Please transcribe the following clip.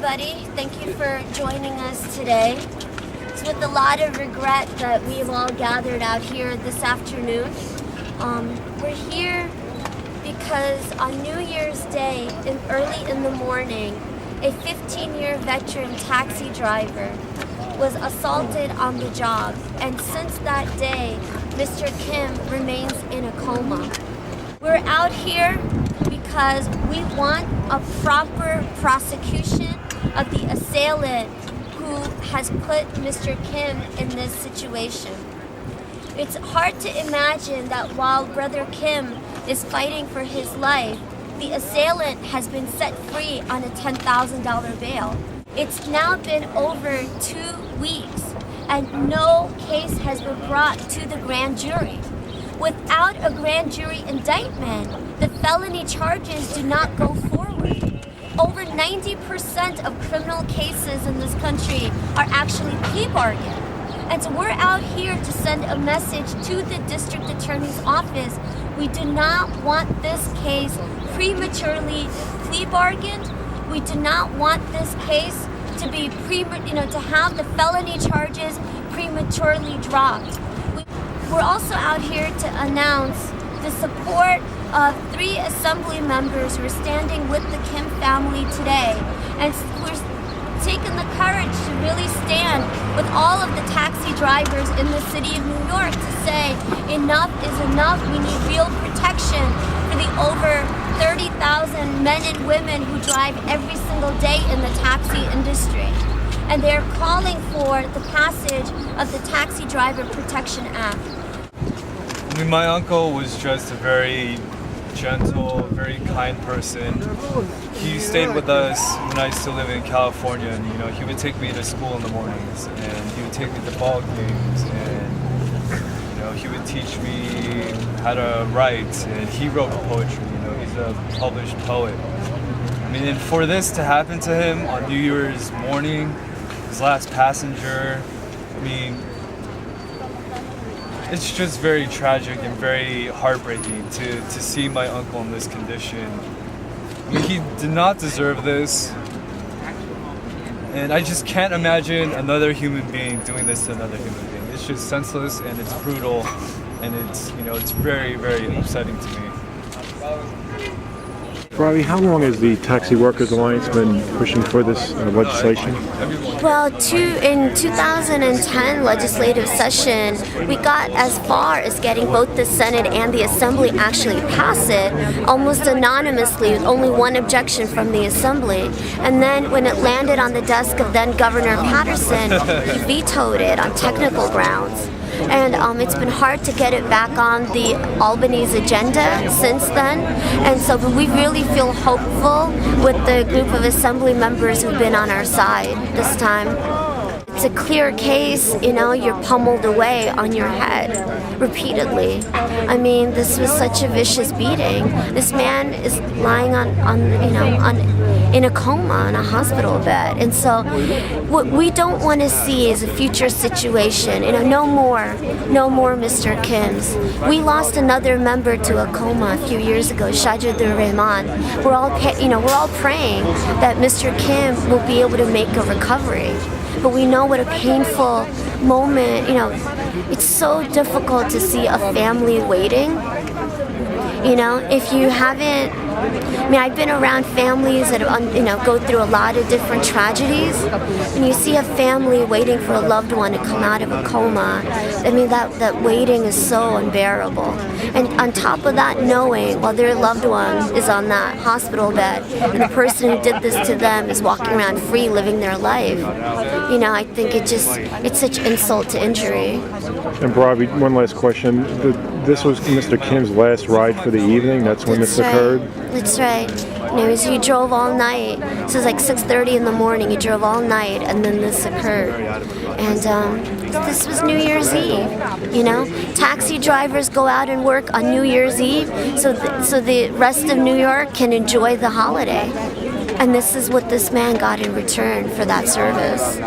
everybody. Thank you for joining us today. It's with a lot of regret that we have all gathered out here this afternoon. We're here because on New Year's Day, early in the morning, a 15-year veteran taxi driver was assaulted on the job, and since that day, Mr. Kim remains in a coma. We're out here because we want a proper prosecution of the assailant who has put Mr. Kim in this situation. It's hard to imagine that while Brother Kim is fighting for his life, the assailant has been set free on a $10,000 bail. It's now been over 2 weeks and no case has been brought to the grand jury. Without a grand jury indictment, the felony charges do not go forward. Over 90% of criminal cases in this country are actually plea bargains. And so we're out here to send a message to the district attorney's office. We do not want this case prematurely plea bargained. We do not want this case to be to have the felony charges prematurely dropped. We're also out here to announce the support of 3 assembly members who are standing with the Kim family today. And we're taking the courage to really stand with all of the taxi drivers in the city of New York to say enough is enough. We need real protection for the over 30,000 men and women who drive every single day in the taxi industry. And they're calling for the passage of the Taxi Driver Protection Act. I mean, my uncle was just a very gentle, very kind person. He stayed with us when I used to live in California, and he would take me to school in the mornings, and he would take me to ball games, and he would teach me how to write, and he wrote poetry. He's a published poet. I mean, and for this to happen to him on New Year's morning, his last passenger, I mean, it's just very tragic and very heartbreaking to see my uncle in this condition. I mean, he did not deserve this, and I just can't imagine another human being doing this to another human being. It's just senseless and it's brutal, and it's very, very upsetting to me. Bhairavi, how long has the Taxi Workers Alliance been pushing for this legislation? Well, in 2010 legislative session, we got as far as getting both the Senate and the Assembly actually pass it, almost anonymously, with only one objection from the Assembly. And then when it landed on the desk of then Governor Patterson, he vetoed it on technical grounds. And it's been hard to get it back on the Albany's agenda since then. And so we really feel hopeful with the group of assembly members who've been on our side this time. It's a clear case, you're pummeled away on your head repeatedly. I mean, this was such a vicious beating. This man is lying in a coma in a hospital bed. And so what we don't want to see is a future situation. No more Mr. Kims. We lost another member to a coma a few years ago, Shajidur Rahman. We're all praying that Mr. Kim will be able to make a recovery. But we know what a painful moment, it's so difficult to see a family waiting. If you haven't, I've been around families that go through a lot of different tragedies. When you see a family waiting for a loved one to come out of a coma, that waiting is so unbearable. And on top of that, knowing while their loved one is on that hospital bed and the person who did this to them is walking around free, living their life, I think it's such insult to injury. And Bhairavi, one last question. This was Mr. Kim's last ride for the evening? That's when this occurred? That's right. He drove all night. So it was like 6:30 in the morning. He drove all night, and then this occurred. And this was New Year's Eve. Taxi drivers go out and work on New Year's Eve so the rest of New York can enjoy the holiday. And this is what this man got in return for that service.